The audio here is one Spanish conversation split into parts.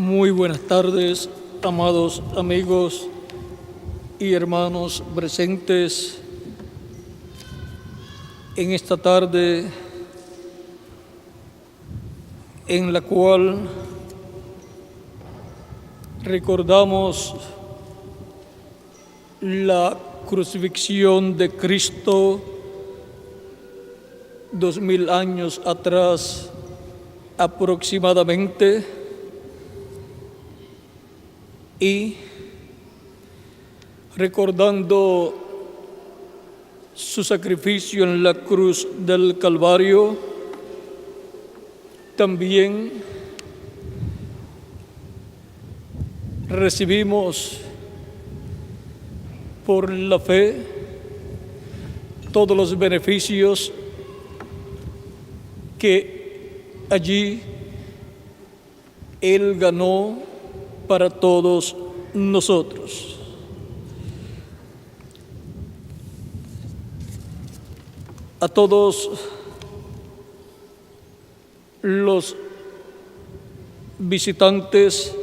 Muy buenas tardes, amados amigos y hermanos presentes en esta tarde en la cual recordamos la crucifixión de Cristo 2000 años atrás aproximadamente, y recordando su sacrificio en la cruz del Calvario, también recibimos por la fe todos los beneficios que allí Él ganó para todos nosotros. A todos los visitantes,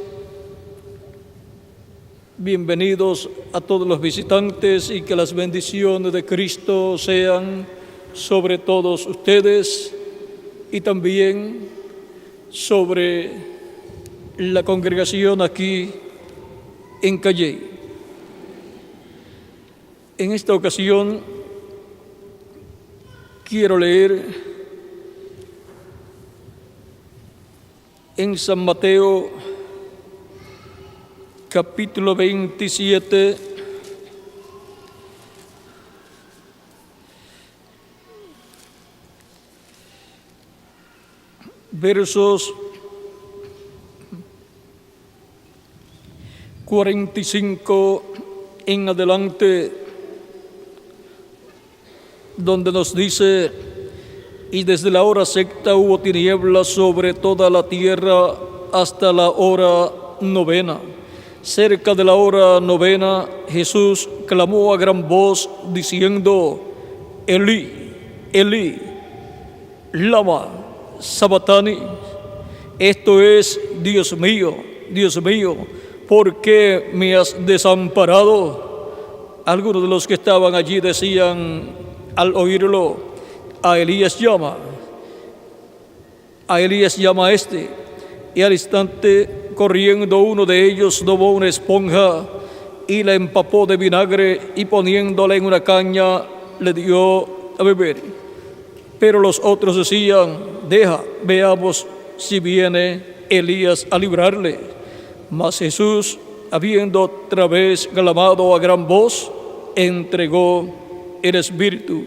bienvenidos a todos los visitantes, y que las bendiciones de Cristo sean sobre todos ustedes y también sobre la congregación aquí en Calley. En esta ocasión quiero leer en San Mateo capítulo 27, versos 45 en adelante, donde nos dice: y desde la hora sexta hubo tinieblas sobre toda la tierra hasta la hora novena. Cerca de la hora novena, Jesús clamó a gran voz diciendo: Elí, Elí, lama sabactani. Esto es: Dios mío, ¿por qué me has desamparado? Algunos de los que estaban allí decían al oírlo: a Elías llama a este. Y al instante, corriendo, uno de ellos tomó una esponja y la empapó de vinagre, y poniéndola en una caña le dio a beber. Pero los otros decían: deja, veamos si viene Elías a librarle. Mas Jesús, habiendo otra vez clamado a gran voz, entregó el Espíritu.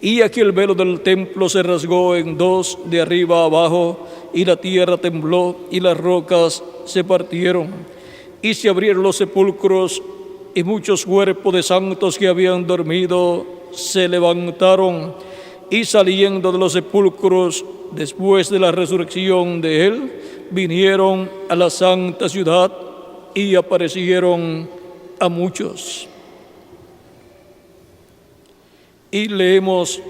Y aquí el velo del templo se rasgó en dos de arriba a abajo, y la tierra tembló, y las rocas se partieron, y se abrieron los sepulcros, y muchos cuerpos de santos que habían dormido se levantaron, y saliendo de los sepulcros después de la resurrección de Él, vinieron a la santa ciudad y aparecieron a muchos. Y leemos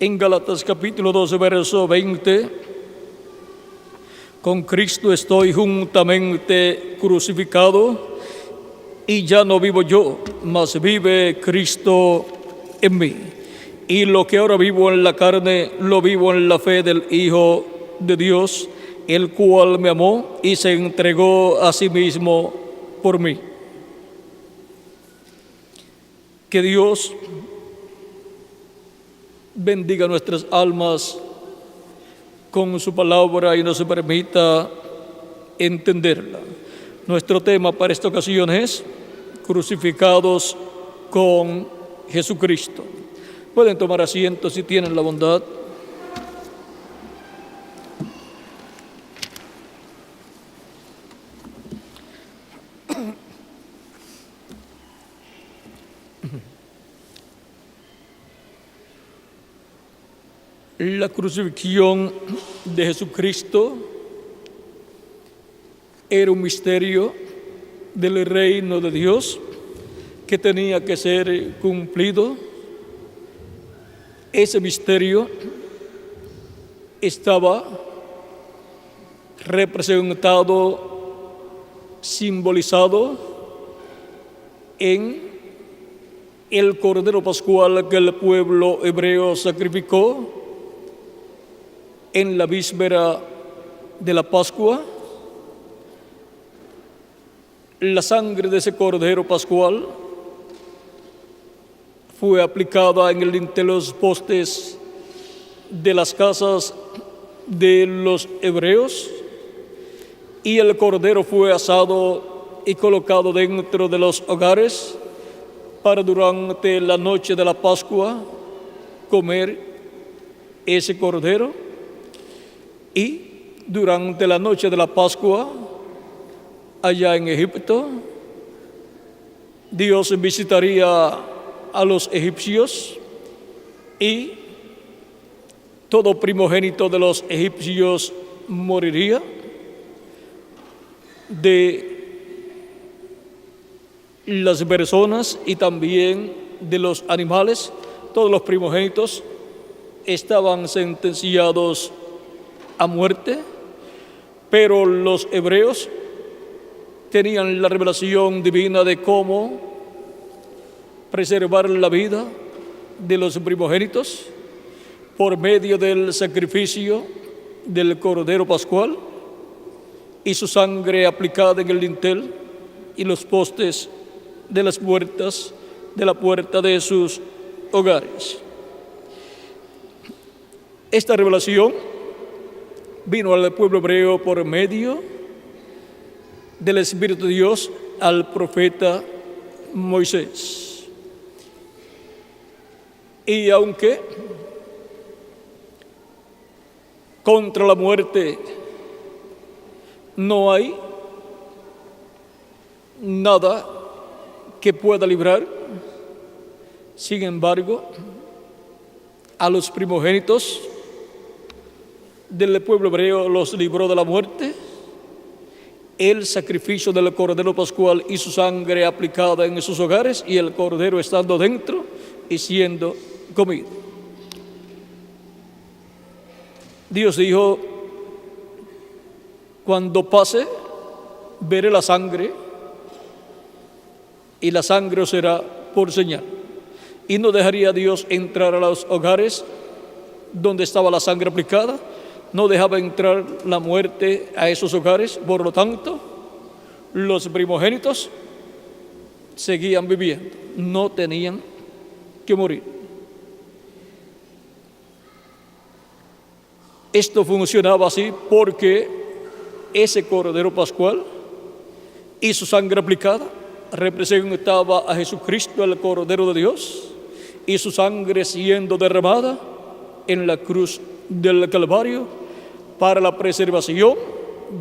en Gálatas capítulo 12, verso 20: con Cristo estoy juntamente crucificado, y ya no vivo yo, mas vive Cristo en mí. Y lo que ahora vivo en la carne, lo vivo en la fe del Hijo de Dios, el cual me amó y se entregó a sí mismo por mí. Que Dios bendiga nuestras almas con su palabra y nos permita entenderla. Nuestro tema para esta ocasión es: crucificados con Jesucristo. Pueden tomar asiento si tienen la bondad. La crucifixión de Jesucristo era un misterio del reino de Dios que tenía que ser cumplido. Ese misterio estaba representado, simbolizado en el Cordero Pascual que el pueblo hebreo sacrificó en la víspera de la Pascua. La sangre de ese Cordero Pascual fue aplicada en el dintel de los postes de las casas de los hebreos, y el Cordero fue asado y colocado dentro de los hogares para durante la noche de la Pascua comer ese Cordero. Y durante la noche de la Pascua, allá en Egipto, Dios visitaría a los egipcios y todo primogénito de los egipcios moriría. De las personas y también de los animales, todos los primogénitos estaban sentenciados a muerte, pero los hebreos tenían la revelación divina de cómo preservar la vida de los primogénitos por medio del sacrificio del Cordero Pascual y su sangre aplicada en el dintel y los postes de las puertas de la puerta de sus hogares. Esta revelación vino al pueblo hebreo por medio del Espíritu de Dios al profeta Moisés. Y aunque contra la muerte no hay nada que pueda librar, sin embargo, a los primogénitos del pueblo hebreo los libró de la muerte el sacrificio del Cordero Pascual y su sangre aplicada en sus hogares, y el Cordero estando dentro y siendo comido. Dios dijo: cuando pase, veré la sangre, y la sangre os será por señal. Y no dejaría Dios entrar a los hogares donde estaba la sangre aplicada, no dejaba entrar la muerte a esos hogares. Por lo tanto, los primogénitos seguían viviendo, no tenían que morir. Esto funcionaba así porque ese Cordero Pascual y su sangre aplicada representaba a Jesucristo, el Cordero de Dios, y su sangre siendo derramada en la cruz del Calvario para la preservación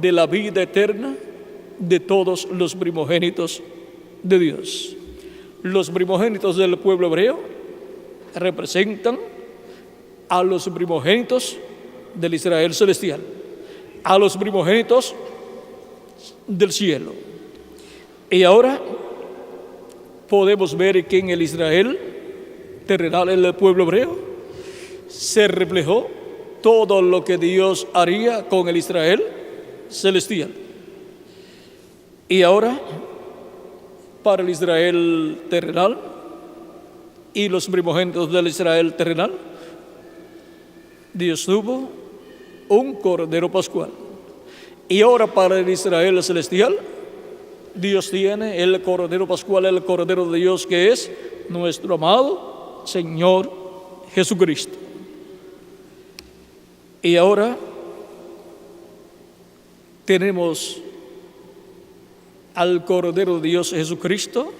de la vida eterna de todos los primogénitos de Dios. Los primogénitos del pueblo hebreo representan a los primogénitos del Israel celestial, a los primogénitos del cielo. Y ahora podemos ver que en el Israel terrenal, en el pueblo hebreo, se reflejó todo lo que Dios haría con el Israel celestial. Y ahora, para el Israel terrenal y los primogénitos del Israel terrenal, Dios tuvo un Cordero Pascual. Y ahora para el Israel celestial, Dios tiene el Cordero Pascual, el Cordero de Dios, que es nuestro amado Señor Jesucristo. Y ahora tenemos al Cordero de Dios Jesucristo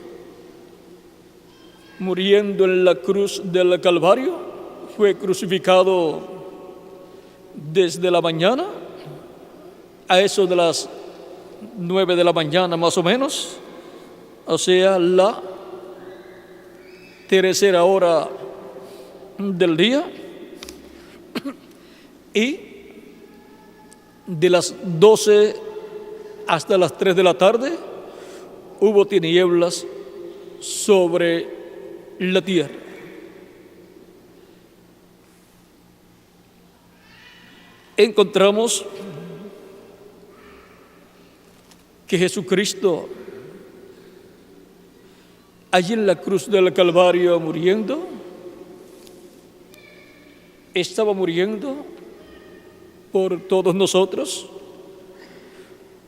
muriendo en la cruz del Calvario. Fue crucificado desde la mañana, a eso de las 9 de la mañana más o menos, o sea, la tercera hora del día, y de las 12 hasta las 3 de la tarde hubo tinieblas sobre la tierra. encontramos que Jesucristo, allí en la cruz del Calvario muriendo, estaba muriendo por todos nosotros,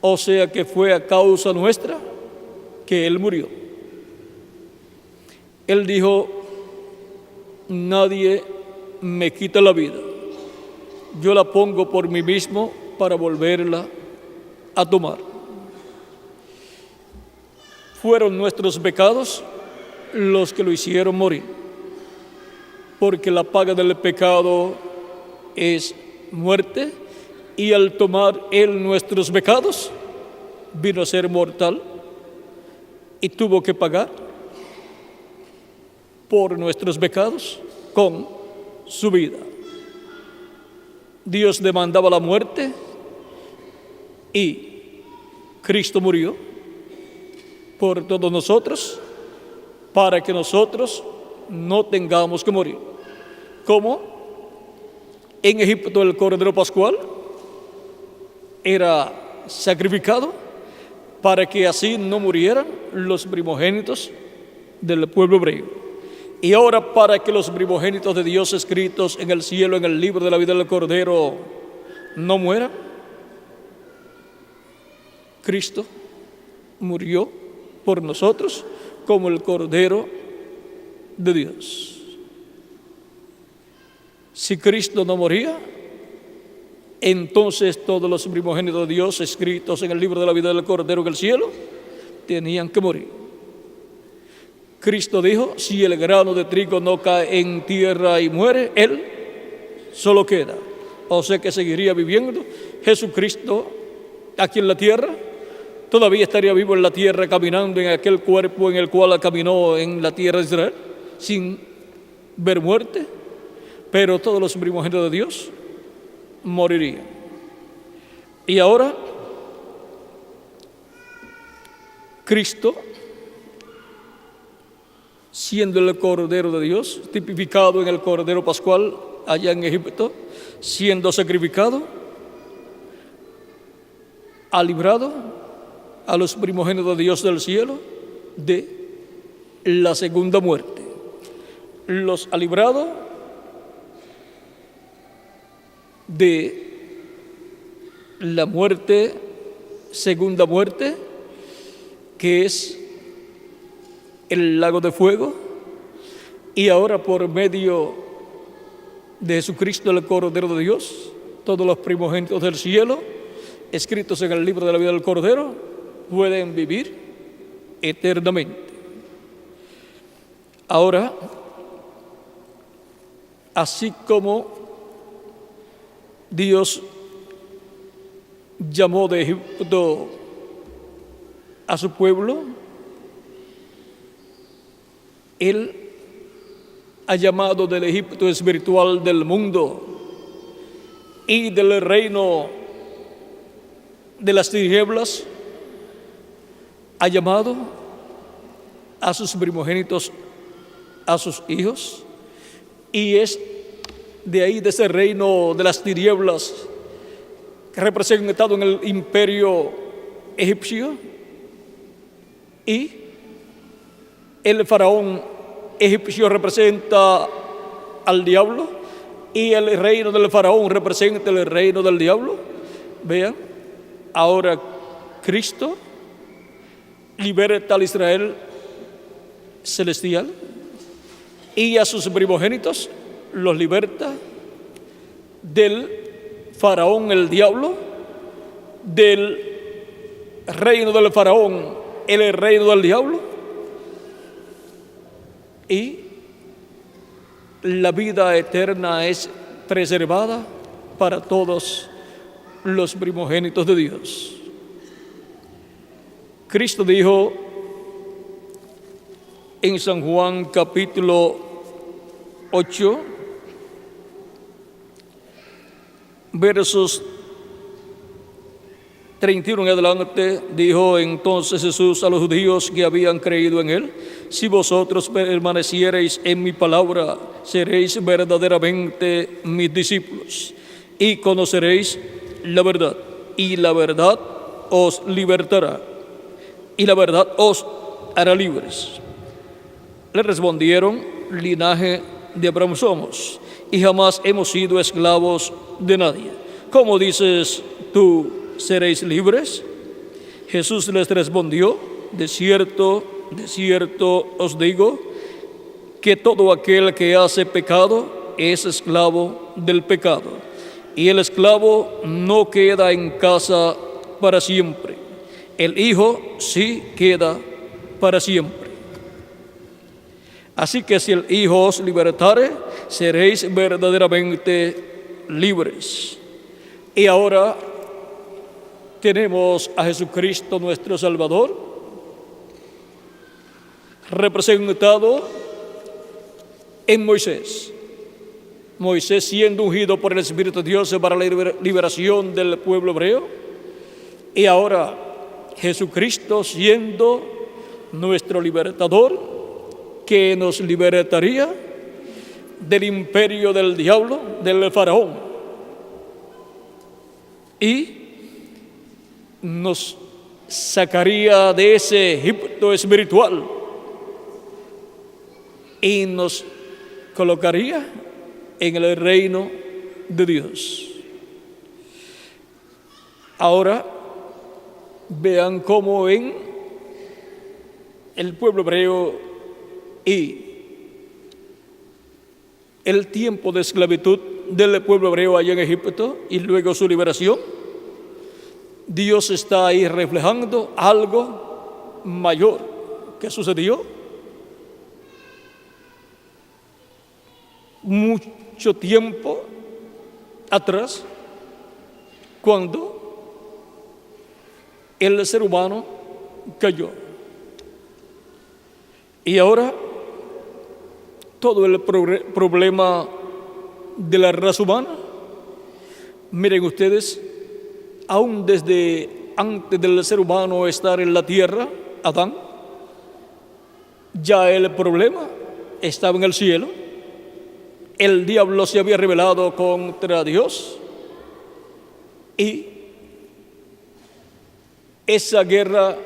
o sea que fue a causa nuestra que Él murió. Él dijo: nadie me quita la vida, yo la pongo por mí mismo para volverla a tomar. Fueron nuestros pecados los que lo hicieron morir, porque la paga del pecado es muerte, y al tomar Él nuestros pecados, vino a ser mortal y tuvo que pagar por nuestros pecados con su vida. Dios demandaba la muerte y Cristo murió por todos nosotros para que nosotros no tengamos que morir. Como en Egipto el Cordero Pascual era sacrificado para que así no murieran los primogénitos del pueblo hebreo. Y ahora, para que los primogénitos de Dios escritos en el cielo, en el libro de la vida del Cordero, no mueran, Cristo murió por nosotros como el Cordero de Dios. Si Cristo no moría, entonces todos los primogénitos de Dios escritos en el libro de la vida del Cordero en el cielo tenían que morir. Cristo dijo: si el grano de trigo no cae en tierra y muere, Él solo queda. O sea que seguiría viviendo Jesucristo aquí en la tierra. Todavía estaría vivo en la tierra, caminando en aquel cuerpo en el cual caminó en la tierra de Israel, sin ver muerte. Pero todos los primogénitos de Dios morirían. Y ahora Cristo, siendo el Cordero de Dios, tipificado en el Cordero Pascual allá en Egipto, siendo sacrificado, ha librado a los primogénitos de Dios del cielo de la segunda muerte. Los ha librado de la muerte, segunda muerte, que es el lago de fuego. Y ahora, por medio de Jesucristo, el Cordero de Dios, todos los primogénitos del cielo, escritos en el libro de la vida del Cordero, pueden vivir eternamente. Ahora, así como Dios llamó de Egipto a su pueblo, Él ha llamado del Egipto espiritual del mundo y del reino de las tinieblas, ha llamado a sus primogénitos, a sus hijos, y es de ahí, de ese reino de las tinieblas, representado en el imperio egipcio, y el faraón egipcio representa al diablo, y el reino del faraón representa el reino del diablo. Vean, ahora Cristo liberta al Israel celestial y a sus primogénitos los liberta del faraón, el diablo, del reino del faraón, el reino del diablo, y la vida eterna es preservada para todos los primogénitos de Dios. Cristo dijo en San Juan capítulo 8, versos 31 en adelante, dijo entonces Jesús a los judíos que habían creído en Él: si vosotros permaneciereis en mi palabra, seréis verdaderamente mis discípulos, y conoceréis la verdad, y la verdad os libertará, y la verdad os hará libres. Le respondieron: linaje de Abraham somos, y jamás hemos sido esclavos de nadie. ¿Cómo dices tú, seréis libres? Jesús les respondió: de cierto os digo, que todo aquel que hace pecado es esclavo del pecado. Y el esclavo no queda en casa para siempre. El Hijo sí queda para siempre. Así que si el Hijo os libertare, seréis verdaderamente libres. Y ahora tenemos a Jesucristo nuestro Salvador, representado en Moisés. Moisés siendo ungido por el Espíritu de Dios para la liberación del pueblo hebreo. Y ahora Jesucristo siendo nuestro libertador, que nos libertaría del imperio del diablo, del faraón, y nos sacaría de ese Egipto espiritual y nos colocaría en el reino de Dios. Ahora vean cómo en el pueblo hebreo y el tiempo de esclavitud del pueblo hebreo allá en Egipto y luego su liberación, Dios está ahí reflejando algo mayor que sucedió mucho tiempo atrás, cuando el ser humano cayó. Y ahora todo el problema de la raza humana, miren ustedes, aún desde antes del ser humano estar en la tierra, Adán, ya el problema estaba en el cielo. El diablo se había rebelado contra Dios y esa guerra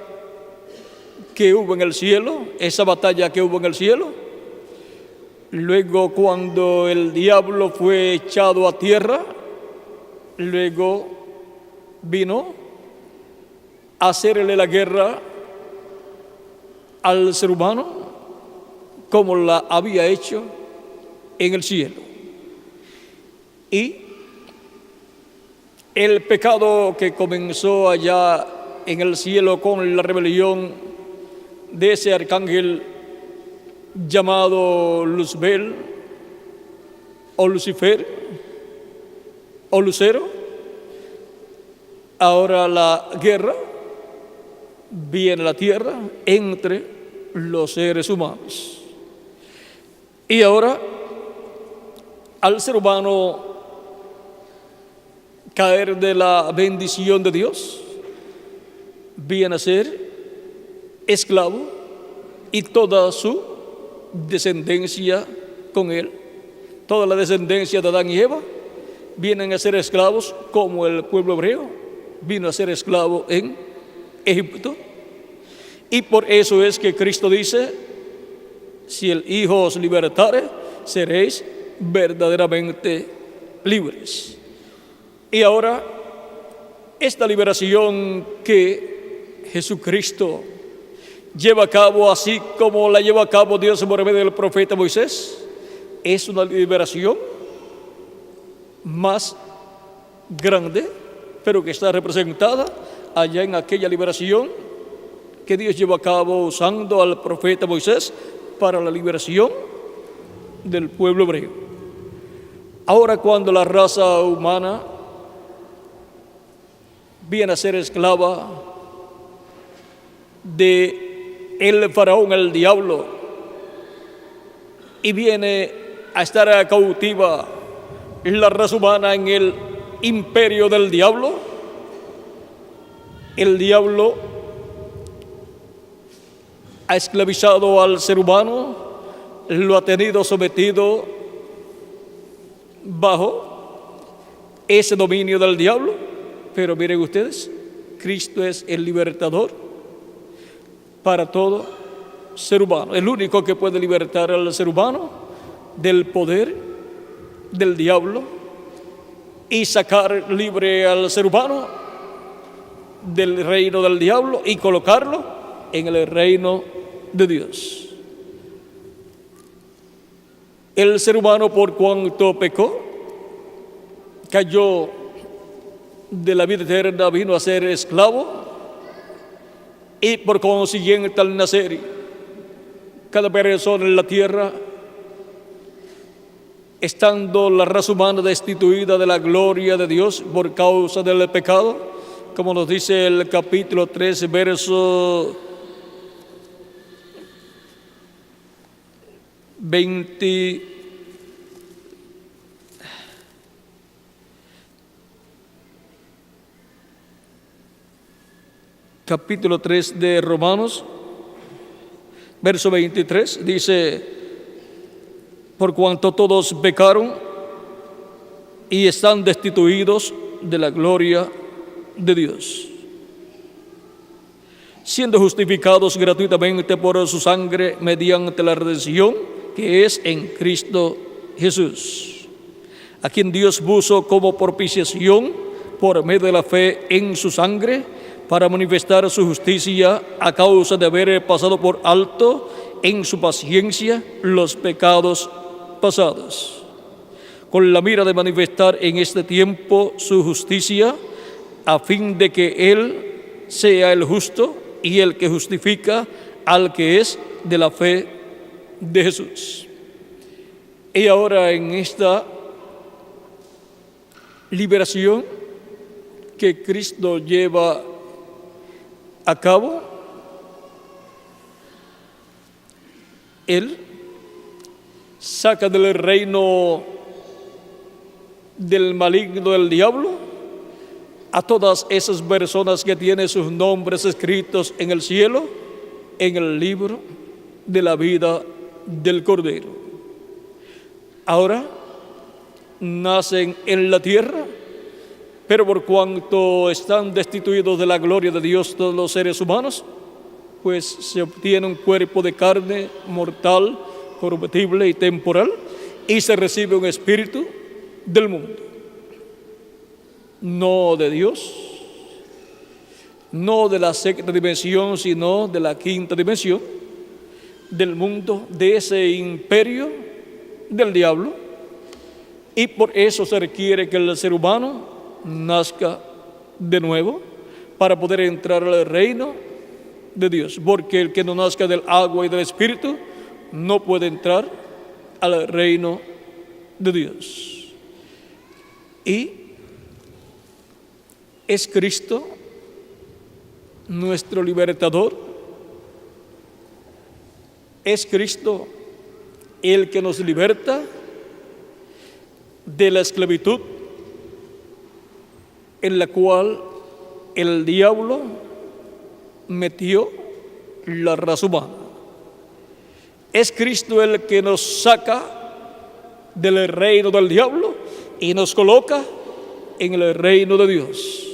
que hubo en el cielo, esa batalla que hubo en el cielo, luego cuando el diablo fue echado a tierra, luego vino a hacerle la guerra al ser humano como la había hecho en el cielo. Y el pecado que comenzó allá en el cielo con la rebelión de ese arcángel llamado Luzbel o Lucifer o Lucero, ahora la guerra viene a la tierra entre los seres humanos. Y ahora al ser humano caer de la bendición de Dios, viene a ser esclavo y toda su descendencia con él, toda la descendencia de Adán y Eva, vienen a ser esclavos como el pueblo hebreo vino a ser esclavo en Egipto. Y por eso es que Cristo dice: si el Hijo os libertare, seréis verdaderamente libres. Y ahora, esta liberación que Jesucristo lleva a cabo, así como la lleva a cabo Dios por medio del profeta Moisés, es una liberación más grande, pero que está representada allá en aquella liberación que Dios lleva a cabo usando al profeta Moisés para la liberación del pueblo hebreo. Ahora, cuando la raza humana viene a ser esclava de el faraón, el diablo, y viene a estar cautiva la raza humana en el imperio del diablo, el diablo ha esclavizado al ser humano, lo ha tenido sometido bajo ese dominio del diablo. Pero miren ustedes, Cristo es el libertador para todo ser humano, el único que puede libertar al ser humano del poder del diablo y sacar libre al ser humano del reino del diablo y colocarlo en el reino de Dios. El ser humano, por cuanto pecó, cayó de la vida eterna, vino a ser esclavo, y por consiguiente al nacer cada persona en la tierra, estando la raza humana destituida de la gloria de Dios por causa del pecado, como nos dice el capítulo 13, verso 20, capítulo 3 de Romanos, verso 23, dice: por cuanto todos pecaron y están destituidos de la gloria de Dios, siendo justificados gratuitamente por su sangre mediante la redención que es en Cristo Jesús, a quien Dios puso como propiciación por medio de la fe en su sangre, para manifestar su justicia a causa de haber pasado por alto en su paciencia los pecados pasados, con la mira de manifestar en este tiempo su justicia, a fin de que Él sea el justo y el que justifica al que es de la fe de Jesús. Y ahora, en esta liberación que Cristo lleva a cabo, Él saca del reino del maligno del diablo a todas esas personas que tienen sus nombres escritos en el cielo, en el libro de la vida del Cordero. Ahora nacen en la tierra, pero por cuanto están destituidos de la gloria de Dios todos los seres humanos, pues se obtiene un cuerpo de carne mortal, corruptible y temporal, y se recibe un espíritu del mundo, no de Dios, no de la sexta dimensión, sino de la quinta dimensión, del mundo, de ese imperio del diablo. Y por eso se requiere que el ser humano nazca de nuevo para poder entrar al reino de Dios, porque el que no nazca del agua y del espíritu no puede entrar al reino de Dios. Y es Cristo nuestro libertador, es Cristo el que nos liberta de la esclavitud en la cual el diablo metió la raza humana. Es Cristo el que nos saca del reino del diablo y nos coloca en el reino de Dios.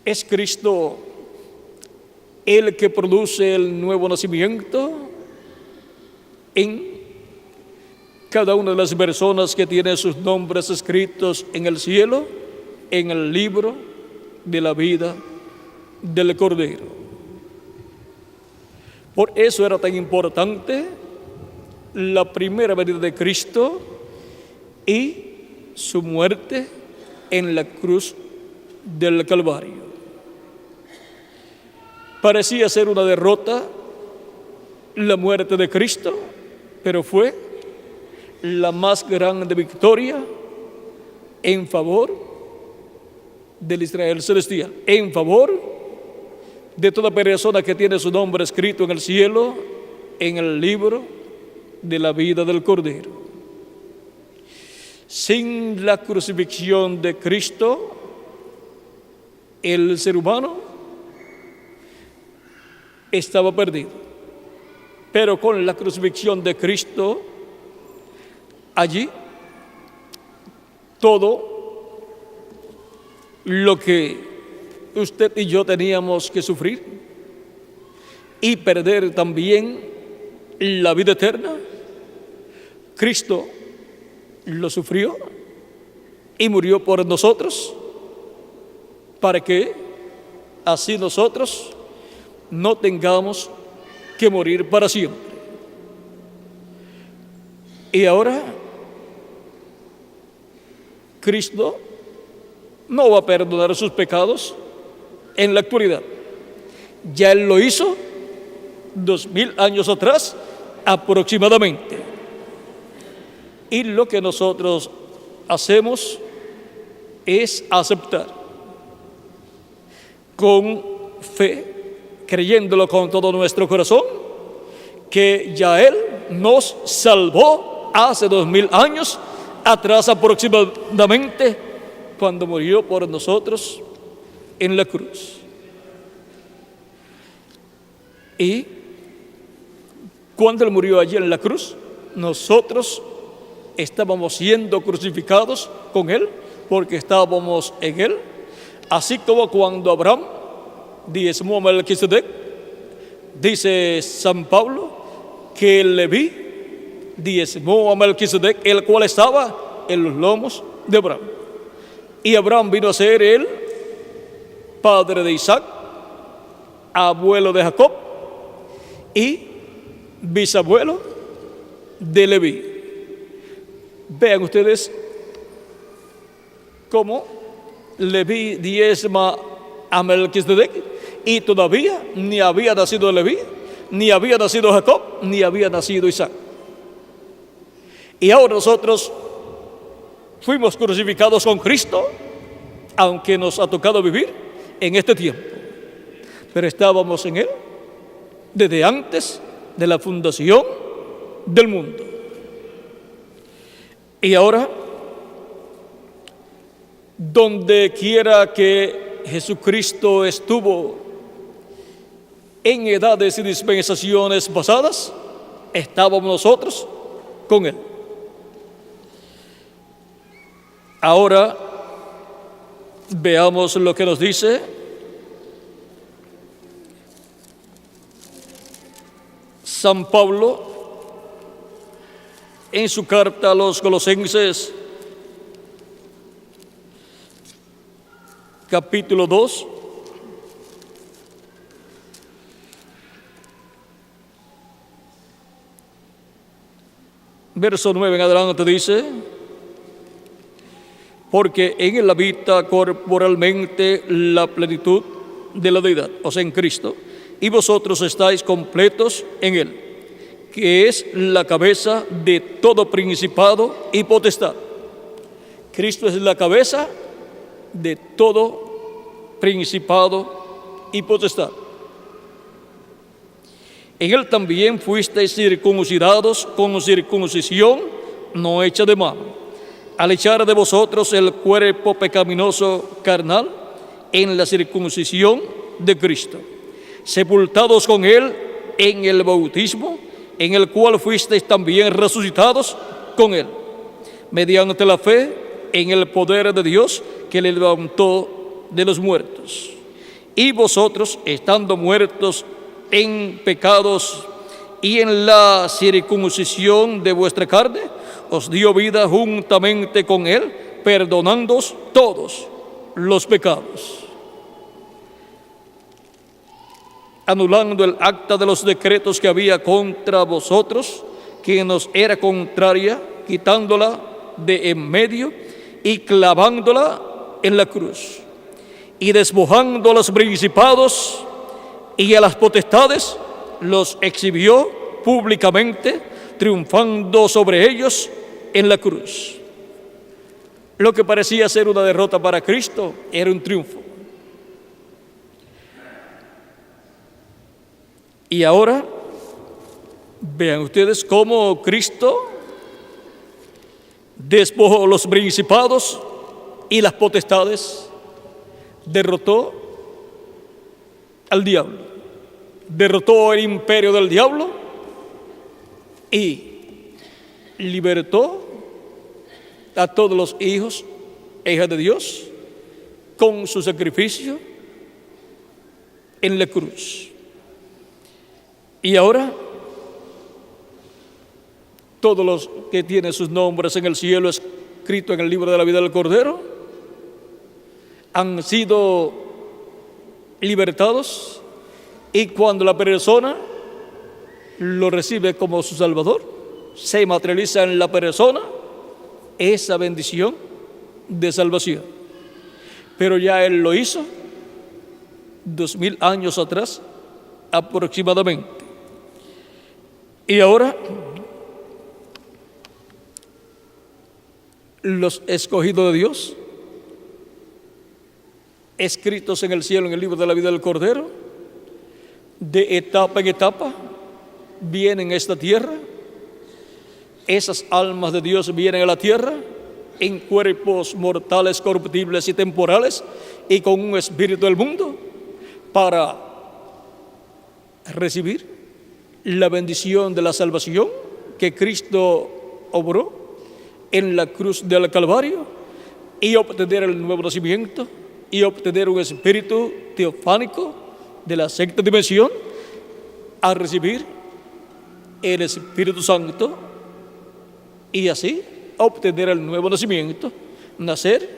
Es Cristo el que produce el nuevo nacimiento en cada una de las personas que tiene sus nombres escritos en el cielo, en el libro de la vida del Cordero. Por eso era tan importante la primera venida de Cristo y su muerte en la cruz del Calvario. Parecía ser una derrota la muerte de Cristo, pero fue la más grande victoria en favor del Israel celestial, en favor de toda persona que tiene su nombre escrito en el cielo, en el libro de la vida del Cordero. Sin la crucifixión de Cristo, el ser humano estaba perdido. Pero con la crucifixión de Cristo, allí todo lo que usted y yo teníamos que sufrir y perder también la vida eterna, Cristo lo sufrió y murió por nosotros, para que así nosotros no tengamos que morir para siempre. Y ahora Cristo no va a perdonar sus pecados en la actualidad. Ya Él lo hizo 2000 años atrás aproximadamente. Y lo que nosotros hacemos es aceptar con fe, creyéndolo con todo nuestro corazón, que ya Él nos salvó hace 2000 años atrás aproximadamente, cuando murió por nosotros en la cruz. Y cuando Él murió allí en la cruz, nosotros estábamos siendo crucificados con Él, porque estábamos en Él, así como cuando Abraham diezmó a Melquisedec, dice San Pablo que Leví diezmó a Melquisedec, el cual estaba en los lomos de Abraham. Y Abraham vino a ser el padre de Isaac, abuelo de Jacob y bisabuelo de Leví. Vean ustedes cómo Leví diezma a Melquisedec y todavía ni había nacido Leví, ni había nacido Jacob, ni había nacido Isaac. Y ahora nosotros fuimos crucificados con Cristo, aunque nos ha tocado vivir en este tiempo, pero estábamos en Él desde antes de la fundación del mundo. Y ahora, donde quiera que Jesucristo estuvo en edades y dispensaciones pasadas, estábamos nosotros con Él. Ahora veamos lo que nos dice San Pablo en su carta a los Colosenses, capítulo 2, verso 9 en adelante dice: porque en Él habita corporalmente la plenitud de la deidad, o sea, en Cristo, y vosotros estáis completos en Él, que es la cabeza de todo principado y potestad. Cristo es la cabeza de todo principado y potestad. En Él también fuisteis circuncidados con circuncisión no hecha de mano, al echar de vosotros el cuerpo pecaminoso carnal en la circuncisión de Cristo, sepultados con Él en el bautismo, en el cual fuisteis también resucitados con Él, mediante la fe en el poder de Dios que le levantó de los muertos. Y vosotros, estando muertos en pecados y en la circuncisión de vuestra carne, os dio vida juntamente con Él, perdonándoos todos los pecados, anulando el acta de los decretos que había contra vosotros, que nos era contraria, quitándola de en medio y clavándola en la cruz, y despojando a los principados y a las potestades, los exhibió públicamente, triunfando sobre ellos en la cruz. Lo que parecía ser una derrota para Cristo era un triunfo. Y ahora vean ustedes cómo Cristo despojó los principados y las potestades, derrotó al diablo, derrotó el imperio del diablo y libertó a todos los hijos hija de Dios, con su sacrificio en la cruz. Y ahora, todos los que tienen sus nombres en el cielo escrito en el libro de la vida del Cordero han sido libertados, y cuando la persona lo recibe como su Salvador, se materializa en la persona esa bendición de salvación. Pero ya Él lo hizo 2000 años atrás aproximadamente. Y ahora los escogidos de Dios, escritos en el cielo en el libro de la vida del Cordero, de etapa en etapa vienen a esta tierra. Esas almas de Dios vienen a la tierra en cuerpos mortales, corruptibles y temporales, y con un espíritu del mundo, para recibir la bendición de la salvación que Cristo obró en la cruz del Calvario, y obtener el nuevo nacimiento y obtener un espíritu teofánico de la sexta dimensión, a recibir el Espíritu Santo, y así obtener el nuevo nacimiento, nacer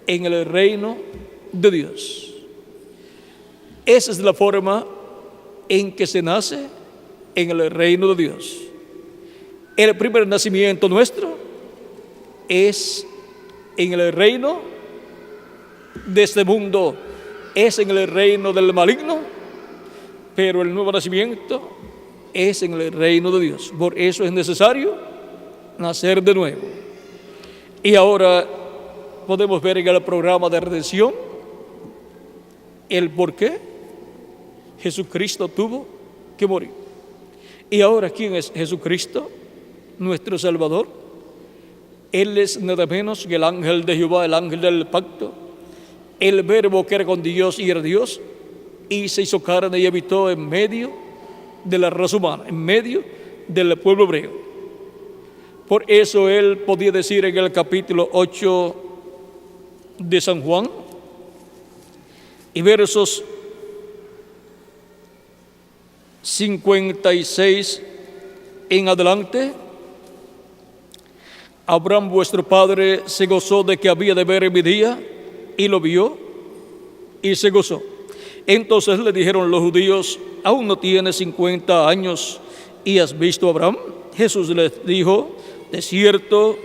en el reino de Dios. Esa es la forma en que se nace en el reino de Dios. El primer nacimiento nuestro es en el reino de este mundo, es en el reino del maligno, pero el nuevo nacimiento es en el reino de Dios. Por eso es necesario nacer de nuevo. Y ahora podemos ver en el programa de redención el por qué Jesucristo tuvo que morir. Y ahora, ¿quién es Jesucristo, nuestro Salvador? Él es nada menos que el ángel de Jehová, el ángel del pacto, el verbo que era con Dios y era Dios, y se hizo carne y habitó en medio de la raza humana, en medio del pueblo hebreo. Por eso Él podía decir en el capítulo 8 de San Juan, y versos 56 en adelante: Abraham vuestro padre se gozó de que había de ver en mi día, y lo vio y se gozó. Entonces le dijeron los judíos: ¿aún no tienes 50 años y has visto a Abraham? Jesús les dijo: de cierto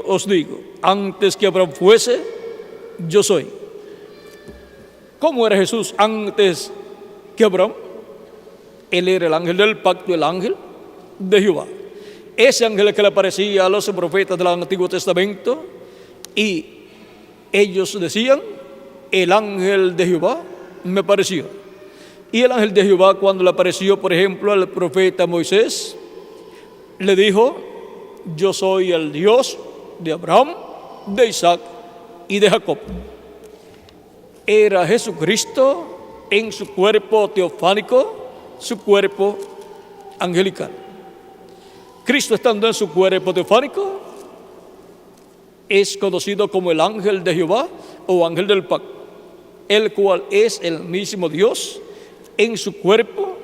os digo, antes que Abraham fuese, yo soy. ¿Cómo era Jesús antes que Abraham? Él era el ángel del pacto, el ángel de Jehová. Ese ángel que le aparecía a los profetas del Antiguo Testamento, y ellos decían: el ángel de Jehová me apareció. Y el ángel de Jehová, cuando le apareció, por ejemplo, al profeta Moisés, le dijo: yo soy el Dios de Abraham, de Isaac y de Jacob. Era Jesucristo en su cuerpo teofánico, su cuerpo angelical. Cristo, estando en su cuerpo teofánico, es conocido como el ángel de Jehová o ángel del pacto, el cual es el mismo Dios en su cuerpo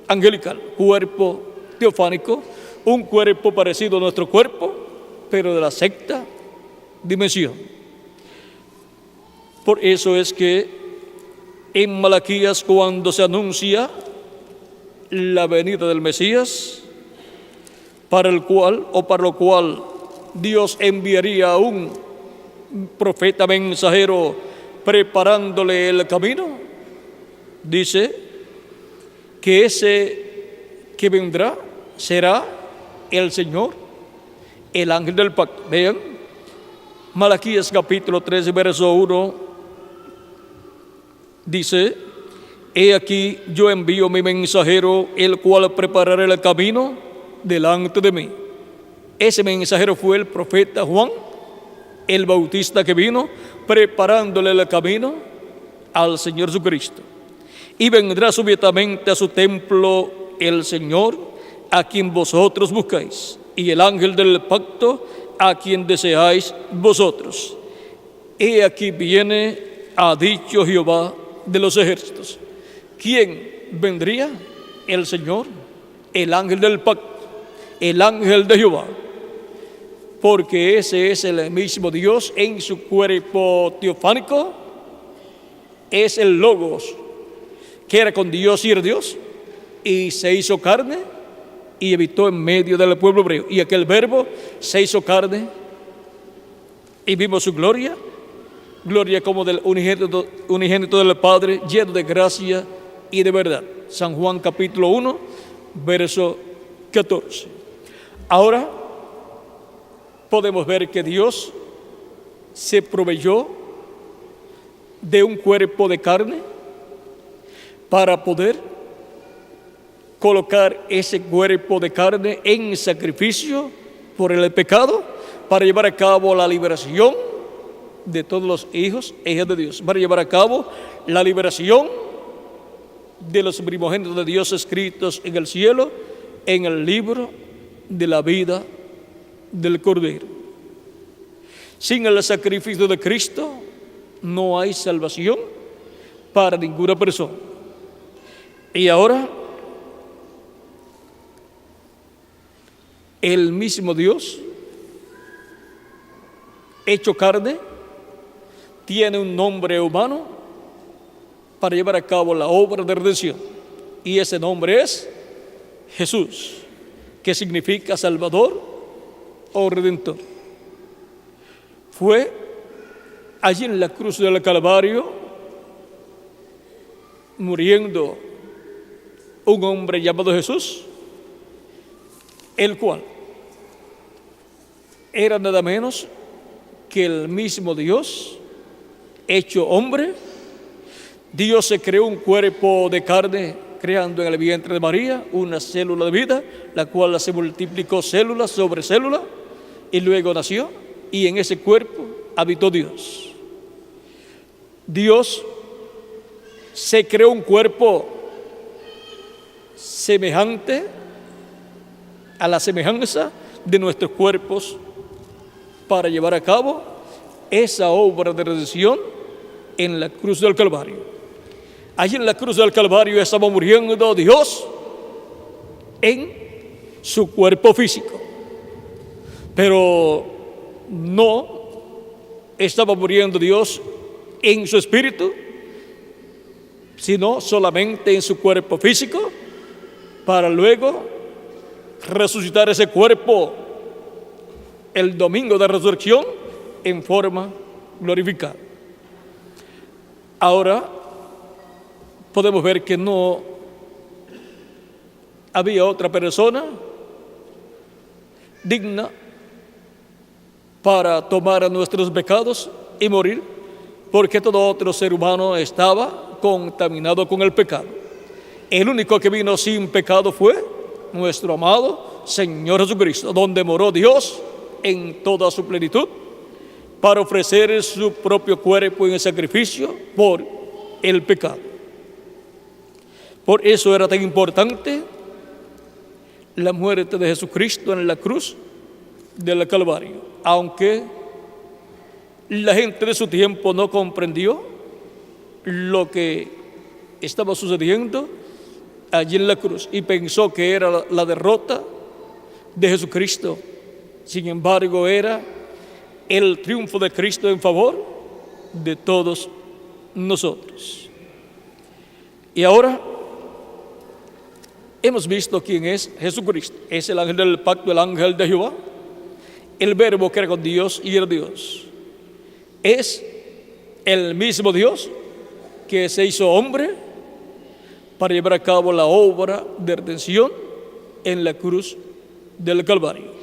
angelical, cuerpo teofánico, un cuerpo parecido a nuestro cuerpo, pero de la sexta dimensión. Por eso es que en Malaquías, cuando se anuncia la venida del Mesías, para lo cual Dios enviaría a un profeta mensajero preparándole el camino, dice que ese que vendrá será el Señor, el ángel del pacto. Vean, Malaquías capítulo 13, verso 1, dice: he aquí yo envío mi mensajero, el cual preparará el camino delante de mí. Ese mensajero fue el profeta Juan el Bautista, que vino preparándole el camino al Señor Jesucristo. Y vendrá súbitamente a su templo el Señor, a quien vosotros buscáis, y el ángel del pacto, a quien deseáis vosotros. He aquí viene, ha dicho Jehová de los ejércitos. ¿Quién vendría? El Señor, el ángel del pacto, el ángel de Jehová. Porque ese es el mismo Dios en su cuerpo teofánico. Es el Logos, que era con Dios y era Dios, y se hizo carne y habitó en medio del pueblo hebreo. Y aquel verbo se hizo carne y vimos su gloria, gloria como del unigénito del Padre, lleno de gracia y de verdad. San Juan capítulo 1, verso 14. Ahora podemos ver que Dios se proveyó de un cuerpo de carne para poder colocar ese cuerpo de carne en sacrificio por el pecado, para llevar a cabo la liberación de todos los hijos e hijas de Dios, para llevar a cabo la liberación de los primogénitos de Dios escritos en el cielo, en el libro de la vida del Cordero. Sin el sacrificio de Cristo no hay salvación para ninguna persona. Y ahora el mismo Dios hecho carne tiene un nombre humano para llevar a cabo la obra de redención, y ese nombre es Jesús, que significa Salvador o Redentor. Fue allí en la cruz del Calvario, muriendo un hombre llamado Jesús, el cual era nada menos que el mismo Dios hecho hombre. Dios se creó un cuerpo de carne, creando en el vientre de María una célula de vida, la cual se multiplicó célula sobre célula, y luego nació, y en ese cuerpo habitó Dios. Dios se creó un cuerpo semejante a la semejanza de nuestros cuerpos para llevar a cabo esa obra de redención en la cruz del Calvario. Allí en la cruz del Calvario estaba muriendo Dios en su cuerpo físico, pero no estaba muriendo Dios en su espíritu, sino solamente en su cuerpo físico, para luego resucitar ese cuerpo el domingo de resurrección en forma glorificada. Ahora podemos ver que no había otra persona digna para tomar nuestros pecados y morir, porque todo otro ser humano estaba contaminado con el pecado. El único que vino sin pecado fue nuestro amado Señor Jesucristo, donde moró Dios en toda su plenitud, para ofrecer su propio cuerpo en el sacrificio por el pecado. Por eso era tan importante la muerte de Jesucristo en la cruz del Calvario, aunque la gente de su tiempo no comprendió lo que estaba sucediendo allí en la cruz y pensó que era la derrota de Jesucristo. Sin embargo, era el triunfo de Cristo en favor de todos nosotros. Y ahora hemos visto quién es Jesucristo. Es el ángel del pacto, el ángel de Jehová, el verbo que era con Dios y era Dios. Es el mismo Dios que se hizo hombre para llevar a cabo la obra de redención en la cruz del Calvario.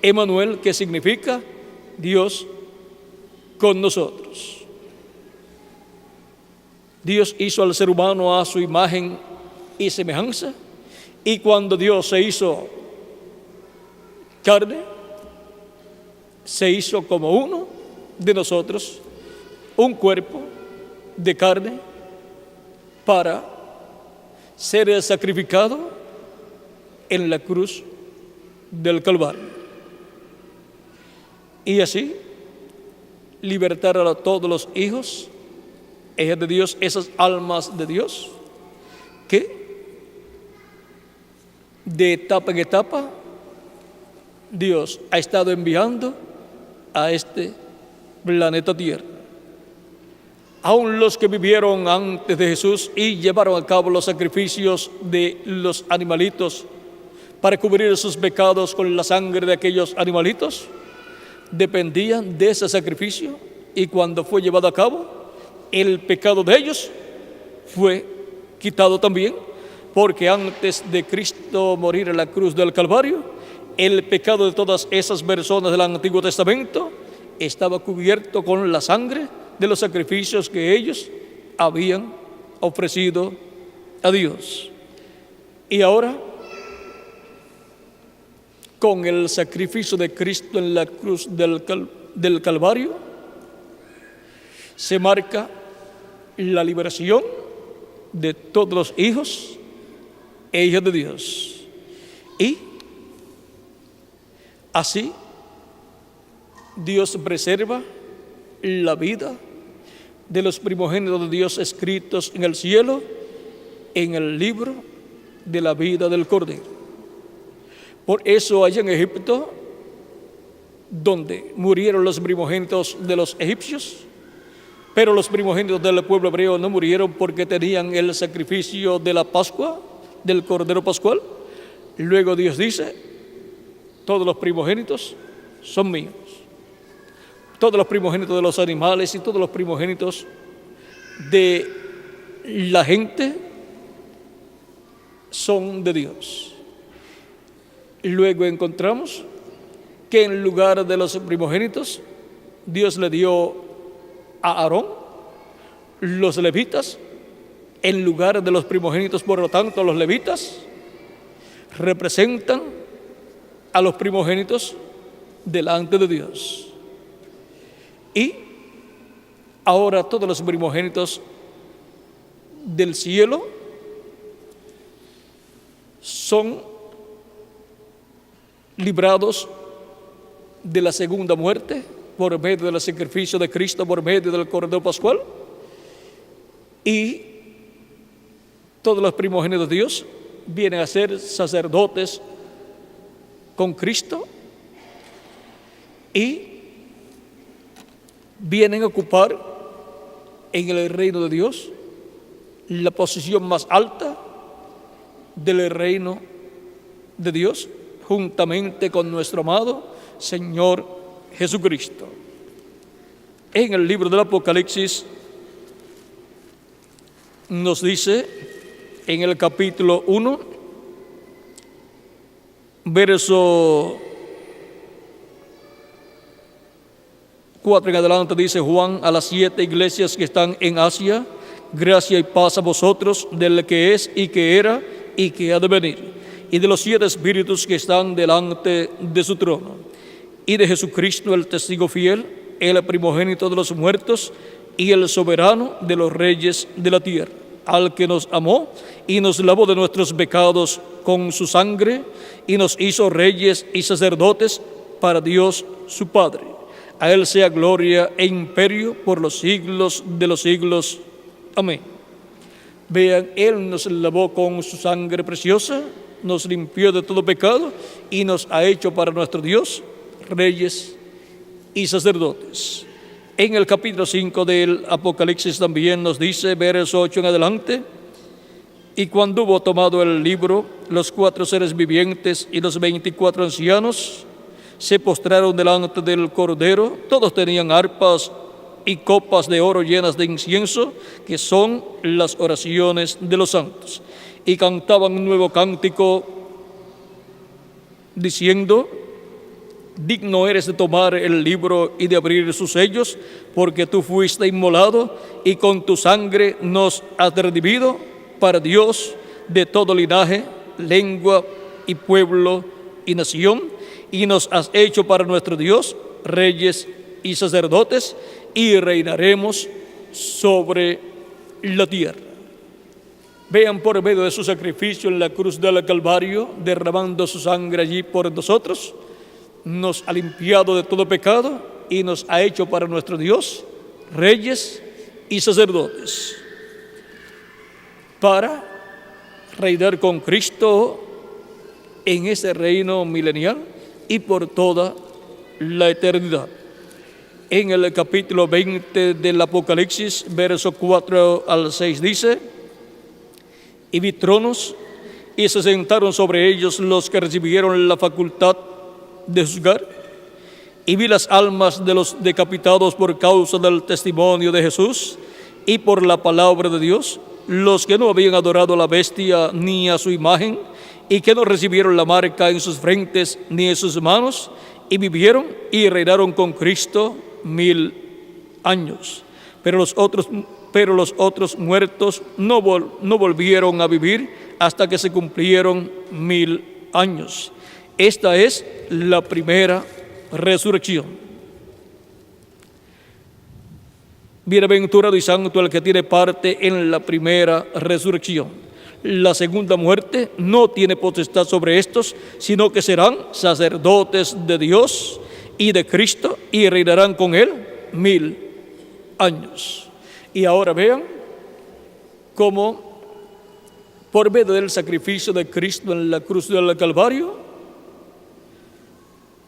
Emmanuel, que significa Dios con nosotros. Dios hizo al ser humano a su imagen y semejanza, y cuando Dios se hizo carne, se hizo como uno de nosotros, un cuerpo de carne para ser sacrificado en la cruz del Calvario. Y así libertar a todos los hijos de Dios, esas almas de Dios, que de etapa en etapa Dios ha estado enviando a este planeta Tierra. Aún los que vivieron antes de Jesús y llevaron a cabo los sacrificios de los animalitos para cubrir sus pecados con la sangre de aquellos animalitos, dependían de ese sacrificio, y cuando fue llevado a cabo, el pecado de ellos fue quitado también, porque antes de Cristo morir en la cruz del Calvario, el pecado de todas esas personas del Antiguo Testamento estaba cubierto con la sangre de los sacrificios que ellos habían ofrecido a Dios. Y ahora, con el sacrificio de Cristo en la cruz del Calvario, se marca la liberación de todos los hijos e hijas de Dios. Y así Dios preserva la vida de los primogénitos de Dios escritos en el cielo, en el libro de la vida del Cordero. Por eso allá en Egipto, donde murieron los primogénitos de los egipcios, pero los primogénitos del pueblo hebreo no murieron porque tenían el sacrificio de la Pascua, del Cordero Pascual. Luego Dios dice: todos los primogénitos son míos. Todos los primogénitos de los animales y todos los primogénitos de la gente son de Dios. Luego encontramos que en lugar de los primogénitos, Dios le dio a Aarón los levitas. En lugar de los primogénitos, por lo tanto, los levitas representan a los primogénitos delante de Dios. Y ahora todos los primogénitos del cielo son librados de la segunda muerte por medio del sacrificio de Cristo, por medio del Cordero Pascual. Y todos los primogénitos de Dios vienen a ser sacerdotes con Cristo y vienen a ocupar en el reino de Dios la posición más alta del reino de Dios, juntamente con nuestro amado Señor Jesucristo. En el libro del Apocalipsis nos dice, en el capítulo 1, verso 4 en adelante, dice: Juan, a las 7 iglesias que están en Asia, gracia y paz a vosotros, del que es y que era y que ha de venir, y de los 7 espíritus que están delante de su trono, y de Jesucristo el testigo fiel, el primogénito de los muertos y el soberano de los reyes de la tierra, al que nos amó y nos lavó de nuestros pecados con su sangre y nos hizo reyes y sacerdotes para Dios su Padre. A Él sea gloria e imperio por los siglos de los siglos. Amén. Vean, Él nos lavó con su sangre preciosa, nos limpió de todo pecado y nos ha hecho para nuestro Dios reyes y sacerdotes. En el capítulo 5 del Apocalipsis también nos dice, verso 8 en adelante: y cuando hubo tomado el libro, los 4 seres vivientes y los 24 ancianos se postraron delante del Cordero. Todos tenían arpas y copas de oro llenas de incienso, que son las oraciones de los santos, y cantaban un nuevo cántico diciendo: digno eres de tomar el libro y de abrir sus sellos, porque tú fuiste inmolado y con tu sangre nos has redimido para Dios de todo linaje, lengua y pueblo y nación, y nos has hecho para nuestro Dios reyes y sacerdotes, y reinaremos sobre la tierra. Vean, por medio de su sacrificio en la cruz del Calvario, derramando su sangre allí por nosotros, nos ha limpiado de todo pecado y nos ha hecho para nuestro Dios reyes y sacerdotes, para reinar con Cristo en ese reino milenial y por toda la eternidad. En el capítulo 20 del Apocalipsis, verso 4 al 6 dice: y vi tronos, y se sentaron sobre ellos los que recibieron la facultad de juzgar, y vi las almas de los decapitados por causa del testimonio de Jesús y por la palabra de Dios, los que no habían adorado a la bestia ni a su imagen, y que no recibieron la marca en sus frentes ni en sus manos, y vivieron y reinaron con Cristo 1000 años. Pero los otros muertos no volvieron a vivir hasta que se cumplieron 1000 años. Esta es la primera resurrección. Bienaventurado y santo el que tiene parte en la primera resurrección. La segunda muerte no tiene potestad sobre estos, sino que serán sacerdotes de Dios y de Cristo y reinarán con Él 1000 años. Y ahora vean cómo por medio del sacrificio de Cristo en la cruz del Calvario,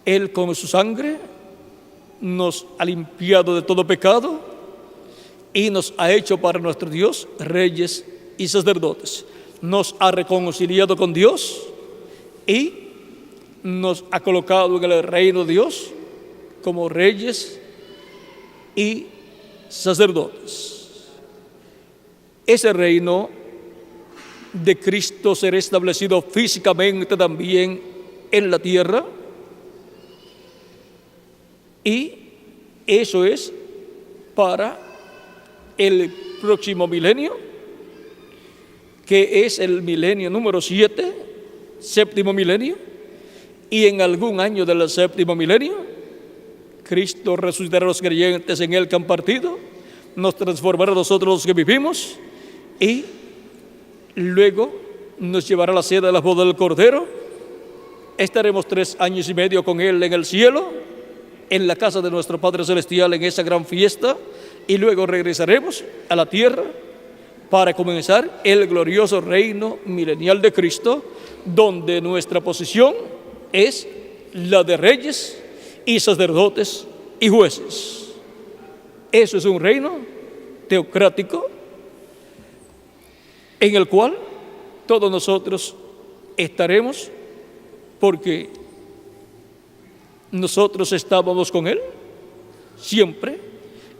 Él con su sangre nos ha limpiado de todo pecado y nos ha hecho para nuestro Dios reyes y sacerdotes. Nos ha reconciliado con Dios y nos ha colocado en el reino de Dios como reyes y sacerdotes. Ese reino de Cristo será establecido físicamente también en la tierra, y eso es para el próximo milenio, que es el milenio número 7, séptimo milenio, y en algún año del séptimo milenio, Cristo resucitará a los creyentes en Él que han partido, nos transformará a nosotros los que vivimos, y luego nos llevará a la sede de la boda del Cordero. Estaremos 3 años y medio con Él en el cielo, en la casa de nuestro Padre Celestial, en esa gran fiesta, y luego regresaremos a la tierra para comenzar el glorioso reino milenial de Cristo, donde nuestra posición es la de reyes y sacerdotes y jueces. Eso es un reino teocrático en el cual todos nosotros estaremos, porque nosotros estábamos con Él siempre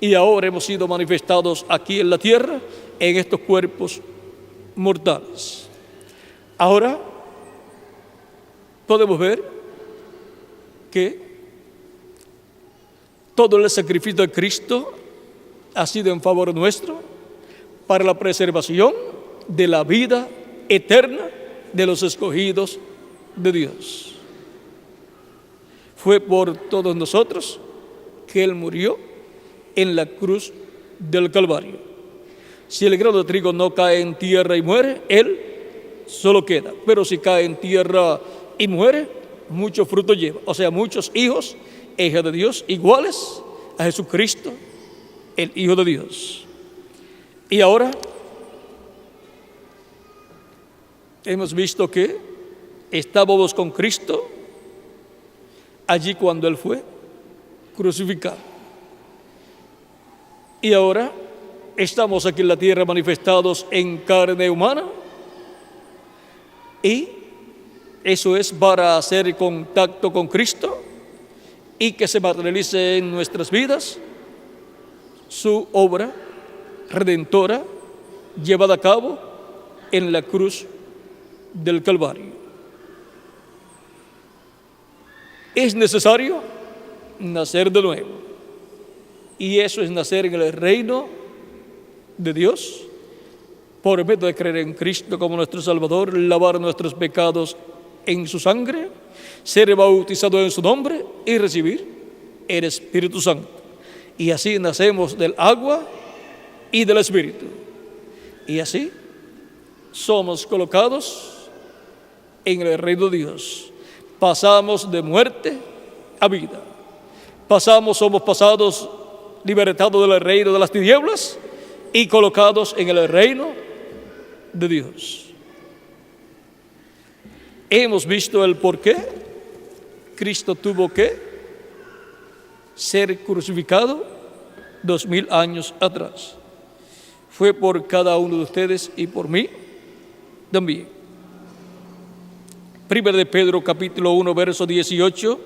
y ahora hemos sido manifestados aquí en la tierra en estos cuerpos mortales. Ahora podemos ver que todo el sacrificio de Cristo ha sido en favor nuestro para la preservación de la vida eterna de los escogidos de Dios. Fue por todos nosotros que Él murió en la cruz del Calvario. Si el grano de trigo no cae en tierra y muere, Él solo queda. Pero si cae en tierra y muere, mucho fruto lleva. O sea, muchos hijos e hijas de Dios iguales a Jesucristo, el Hijo de Dios. Y ahora hemos visto que estábamos con Cristo allí cuando Él fue crucificado. Y ahora estamos aquí en la tierra manifestados en carne humana, y eso es para hacer contacto con Cristo y que se materialice en nuestras vidas su obra redentora llevada a cabo en la cruz del Calvario. Es necesario nacer de nuevo, y eso es nacer en el reino de Dios por medio de creer en Cristo como nuestro Salvador, lavar nuestros pecados en su sangre, ser bautizado en su nombre y recibir el Espíritu Santo. Y así nacemos del agua y del Espíritu, y así somos colocados en el reino de Dios. Pasamos de muerte a vida, somos pasados, libertados del reino de las tinieblas y colocados en el reino de Dios. Hemos visto el por qué Cristo tuvo que ser crucificado 2000 años atrás. Fue por cada uno de ustedes y por mí también. 1 de Pedro capítulo 1 verso 18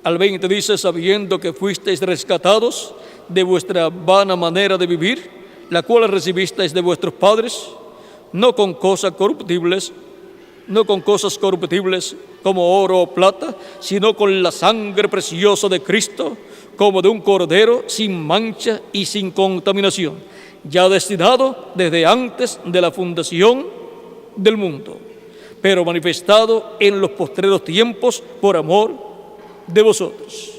al 20 dice: sabiendo que fuisteis rescatados de vuestra vana manera de vivir, la cual recibisteis de vuestros padres, no con cosas corruptibles como oro o plata, sino con la sangre preciosa de Cristo, como de un cordero sin mancha y sin contaminación, ya destinado desde antes de la fundación del mundo, pero manifestado en los postreros tiempos por amor de vosotros.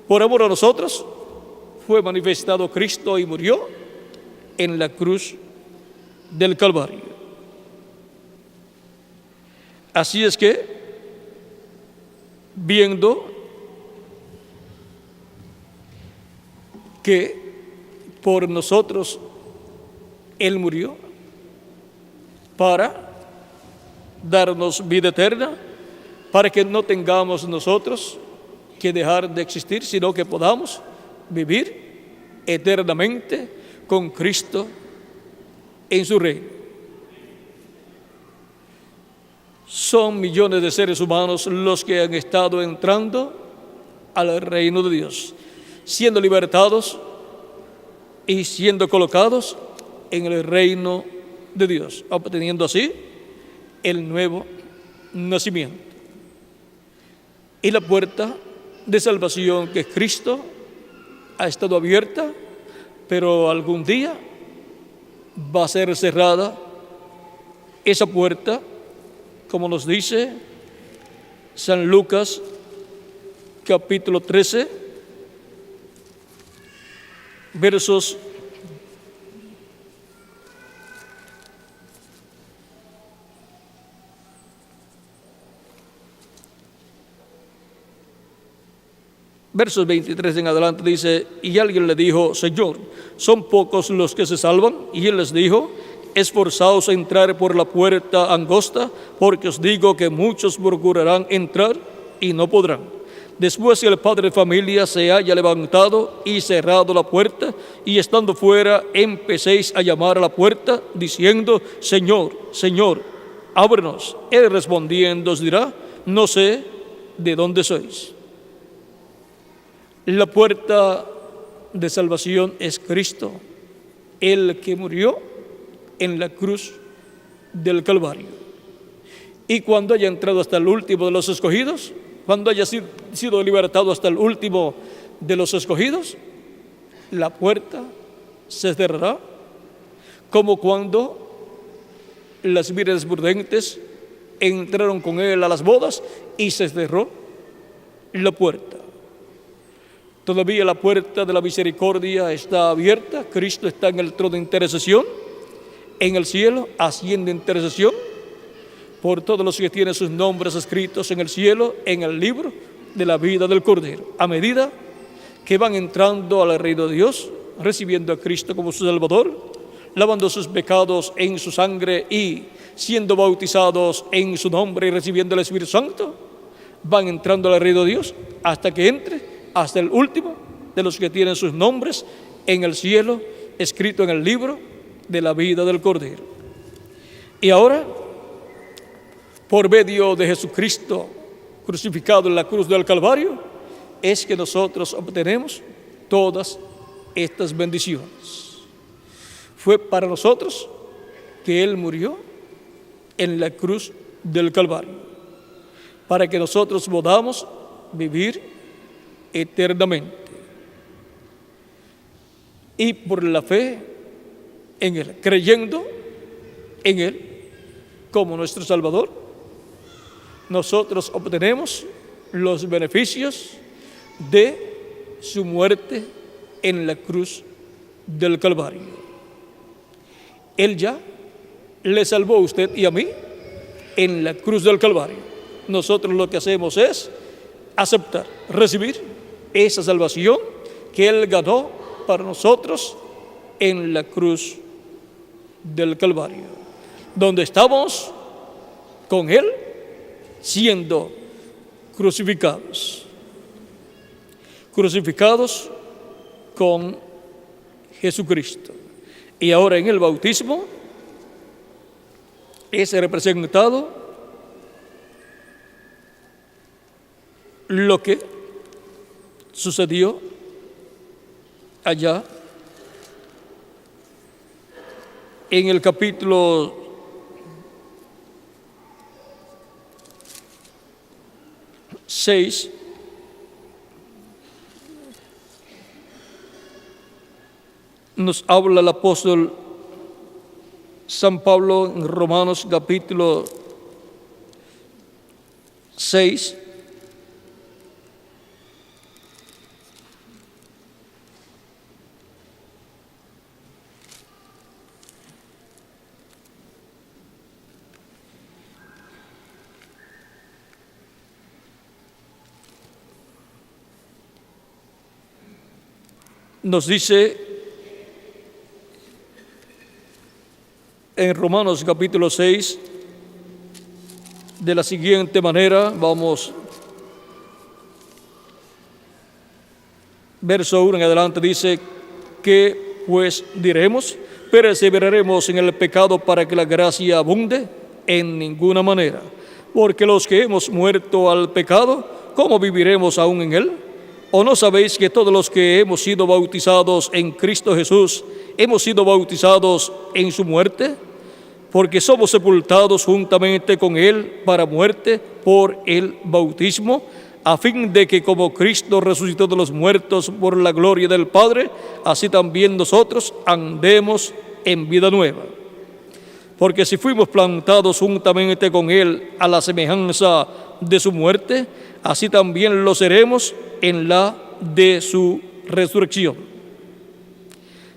Por amor a nosotros fue manifestado Cristo y murió en la cruz del Calvario. Así es que, viendo que por nosotros Él murió para darnos vida eterna, para que no tengamos nosotros que dejar de existir, sino que podamos vivir eternamente con Cristo en su reino. Son millones de seres humanos los que han estado entrando al reino de Dios, siendo libertados y siendo colocados en el reino de Dios, obteniendo así el nuevo nacimiento. Y la puerta de salvación, que es Cristo, ha estado abierta, pero algún día va a ser cerrada esa puerta, como nos dice San Lucas capítulo 13, versos 23 en adelante dice: y alguien le dijo: Señor, ¿son pocos los que se salvan? Y él les dijo: esforzaos a entrar por la puerta angosta, porque os digo que muchos procurarán entrar y no podrán. Después, si el padre de familia se haya levantado y cerrado la puerta, y estando fuera empecéis a llamar a la puerta, diciendo: Señor, Señor, ábrenos. Él respondiendo os dirá: no sé de dónde sois. La puerta de salvación es Cristo, el que murió en la cruz del Calvario. Y cuando haya entrado hasta el último de los escogidos, cuando haya sido libertado hasta el último de los escogidos, la puerta se cerrará, como cuando las vírgenes prudentes entraron con él a las bodas y se cerró la puerta. Todavía la puerta de la misericordia está abierta. Cristo está en el trono de intercesión en el cielo, haciendo intercesión por todos los que tienen sus nombres escritos en el cielo, en el libro de la vida del Cordero. A medida que van entrando al reino de Dios, recibiendo a Cristo como su Salvador, lavando sus pecados en su sangre y siendo bautizados en su nombre y recibiendo el Espíritu Santo, van entrando al reino de Dios hasta que entre hasta el último de los que tienen sus nombres en el cielo, escrito en el libro de la vida del Cordero. Y ahora, por medio de Jesucristo crucificado en la cruz del Calvario, es que nosotros obtenemos todas estas bendiciones. Fue para nosotros que Él murió en la cruz del Calvario, para que nosotros podamos vivir eternamente. Y por la fe en Él, creyendo en Él como nuestro Salvador, nosotros obtenemos los beneficios de su muerte en la cruz del Calvario. Él ya le salvó a usted y a mí en la cruz del Calvario. Nosotros lo que hacemos es aceptar, recibir esa salvación que Él ganó para nosotros en la cruz del Calvario, donde estamos con Él siendo crucificados con Jesucristo. Y ahora en el bautismo es representado lo que sucedió allá en el capítulo 6, nos habla el apóstol San Pablo en Romanos capítulo 6, nos dice en Romanos capítulo 6 de la siguiente manera, vamos, verso 1 en adelante, dice: ¿qué pues diremos? ¿Perseveraremos en el pecado para que la gracia abunde? En ninguna manera, porque los que hemos muerto al pecado, ¿cómo viviremos aún en él? ¿O no sabéis que todos los que hemos sido bautizados en Cristo Jesús, hemos sido bautizados en su muerte? Porque somos sepultados juntamente con Él para muerte por el bautismo, a fin de que como Cristo resucitó de los muertos por la gloria del Padre, así también nosotros andemos en vida nueva. Porque si fuimos plantados juntamente con Él a la semejanza de su muerte, así también lo seremos en la de su resurrección.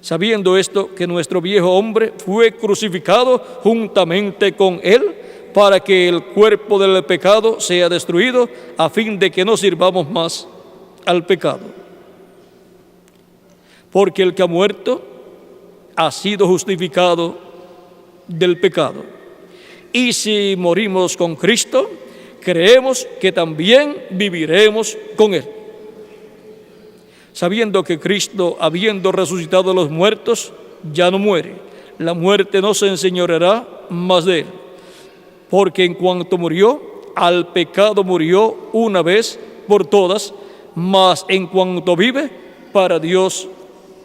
Sabiendo esto, que nuestro viejo hombre fue crucificado juntamente con Él, para que el cuerpo del pecado sea destruido, a fin de que no sirvamos más al pecado. Porque el que ha muerto ha sido justificado del pecado. Y si morimos con Cristo, creemos que también viviremos con Él. Sabiendo que Cristo, habiendo resucitado de los muertos, ya no muere. La muerte no se enseñoreará más de Él. Porque en cuanto murió, al pecado murió una vez por todas, mas en cuanto vive, para Dios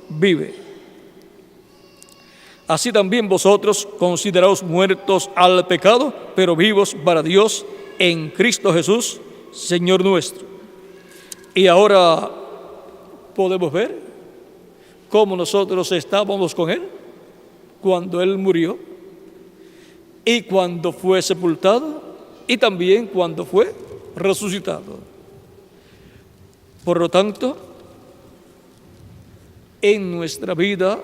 vive. Así también vosotros consideraos muertos al pecado, pero vivos para Dios en Cristo Jesús, Señor nuestro. Y ahora podemos ver cómo nosotros estábamos con Él cuando Él murió y cuando fue sepultado y también cuando fue resucitado. Por lo tanto, en nuestra vida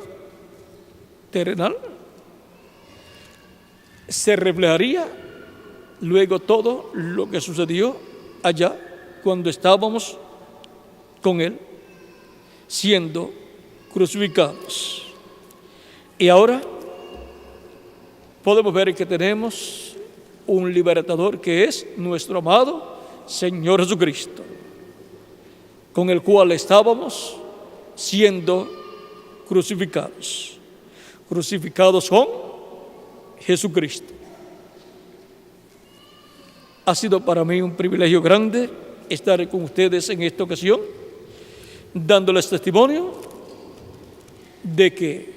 terrenal se reflejaría luego todo lo que sucedió allá cuando estábamos con Él siendo crucificados. Y ahora podemos ver que tenemos un libertador que es nuestro amado Señor Jesucristo, con el cual estábamos siendo crucificados con Jesucristo. Ha sido para mí un privilegio grande estar con ustedes en esta ocasión, dándoles testimonio de que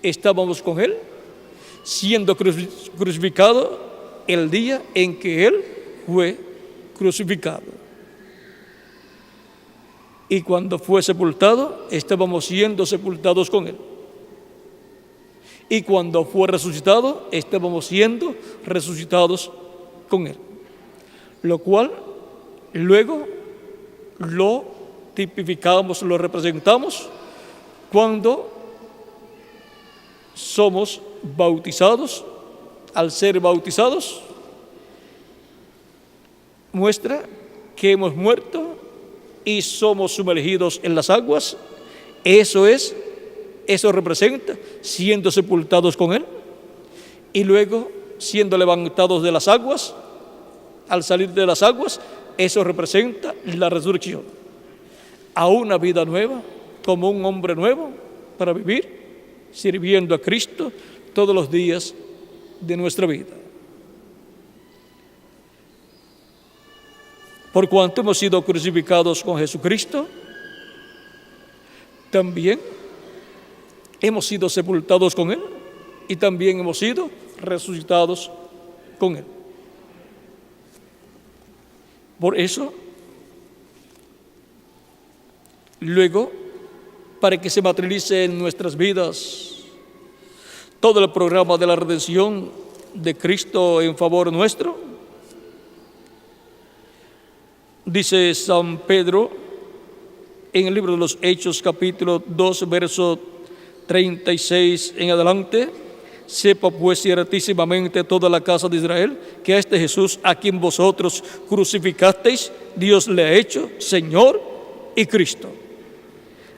estábamos con Él, siendo crucificado el día en que Él fue crucificado. Y cuando fue sepultado, estábamos siendo sepultados con Él. Y cuando fue resucitado, estábamos siendo resucitados con Él. Lo cual luego lo tipificamos, lo representamos cuando somos bautizados. Al ser bautizados, muestra que hemos muerto y somos sumergidos en las aguas, eso representa siendo sepultados con Él y luego siendo levantados de las aguas. Al salir de las aguas, eso representa la resurrección a una vida nueva, como un hombre nuevo, para vivir sirviendo a Cristo todos los días de nuestra vida. Por cuanto hemos sido crucificados con Jesucristo, también hemos sido sepultados con Él y también hemos sido resucitados con Él. Por eso, luego, para que se materialice en nuestras vidas todo el programa de la redención de Cristo en favor nuestro, dice San Pedro en el libro de los Hechos, capítulo 2, verso 36 en adelante: sepa pues ciertísimamente toda la casa de Israel que a este Jesús, a quien vosotros crucificasteis, Dios le ha hecho Señor y Cristo.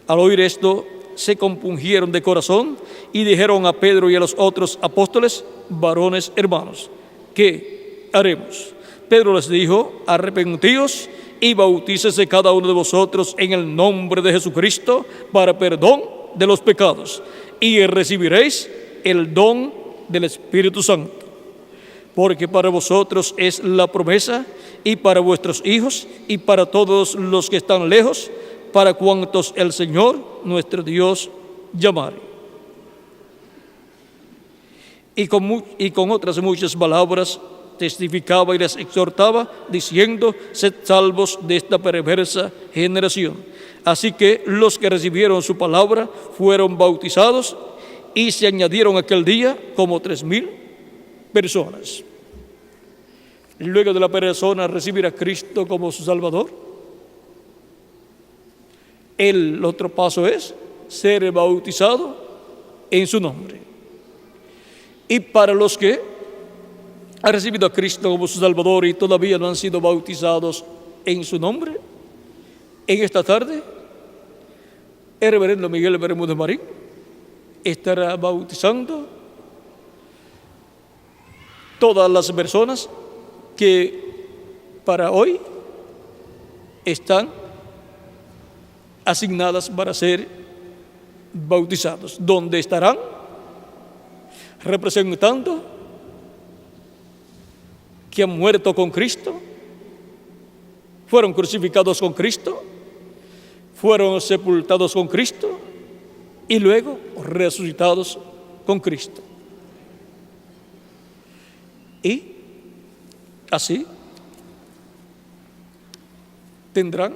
Al oír esto, se compungieron de corazón y dijeron a Pedro y a los otros apóstoles: varones hermanos, ¿qué haremos? Pedro les dijo: arrepentíos y bautícese cada uno de vosotros en el nombre de Jesucristo para perdón de los pecados, y recibiréis el don del Espíritu Santo. Porque para vosotros es la promesa, y para vuestros hijos, y para todos los que están lejos, para cuantos el Señor nuestro Dios llamare. Y con otras muchas palabras testificaba y les exhortaba, diciendo: sed salvos de esta perversa generación. Así que los que recibieron su palabra fueron bautizados, y se añadieron aquel día como 3,000 personas. Luego de la persona recibir a Cristo como su Salvador, el otro paso es ser bautizado en su nombre. Y para los que han recibido a Cristo como su Salvador y todavía no han sido bautizados en su nombre, en esta tarde el reverendo Miguel Bermúdez Marín estará bautizando todas las personas que para hoy están asignadas para ser bautizados, donde estarán representando que han muerto con Cristo, fueron crucificados con Cristo, fueron sepultados con Cristo y luego resucitados con Cristo. Y así tendrán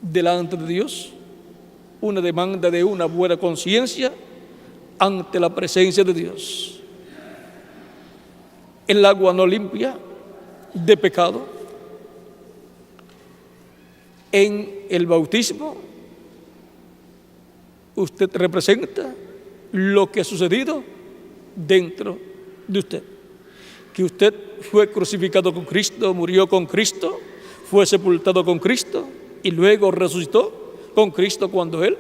delante de Dios una demanda de una buena conciencia ante la presencia de Dios. El agua no limpia de pecado. En el bautismo, usted representa lo que ha sucedido dentro de usted. Que usted fue crucificado con Cristo, murió con Cristo, fue sepultado con Cristo y luego resucitó con Cristo cuando Él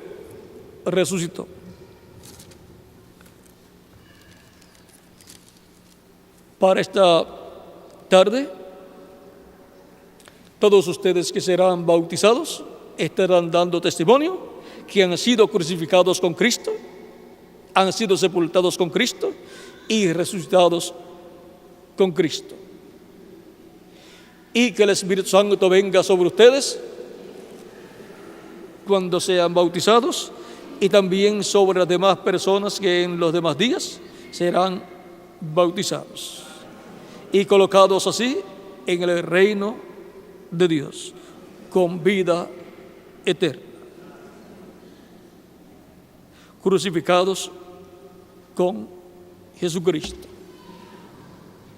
resucitó. Para esta tarde, todos ustedes que serán bautizados estarán dando testimonio que han sido crucificados con Cristo, han sido sepultados con Cristo y resucitados con Cristo. Y que el Espíritu Santo venga sobre ustedes cuando sean bautizados y también sobre las demás personas que en los demás días serán bautizados y colocados así en el reino de Dios con vida eterna, crucificados con Jesucristo.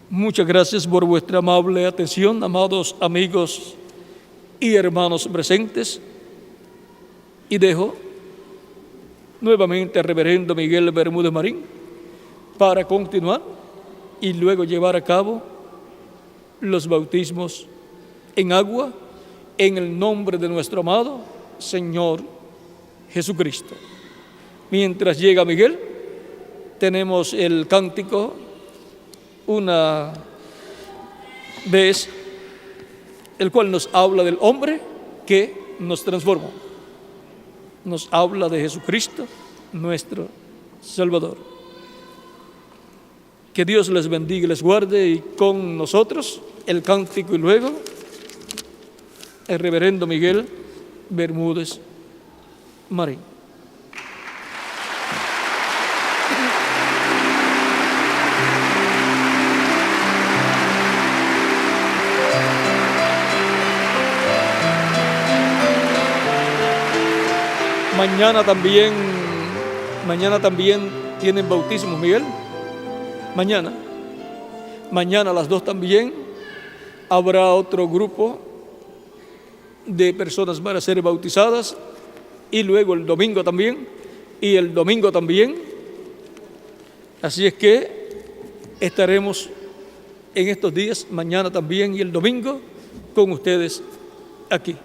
Muchas gracias por vuestra amable atención, amados amigos y hermanos presentes, y dejo nuevamente al reverendo Miguel Bermúdez Marín para continuar y luego llevar a cabo los bautismos en agua en el nombre de nuestro amado Señor Jesucristo. Mientras llega Miguel, tenemos el cántico una vez, el cual nos habla del hombre que nos transformó. Nos habla de Jesucristo, nuestro Salvador. Que Dios les bendiga y les guarde, y con nosotros el cántico y luego el reverendo Miguel Bermúdez Marín. Mañana también tienen bautismo, Miguel. Mañana a las 2 también habrá otro grupo de personas para ser bautizadas, y luego el domingo también, y el domingo también. Así es que estaremos en estos días, mañana también y el domingo, con ustedes aquí.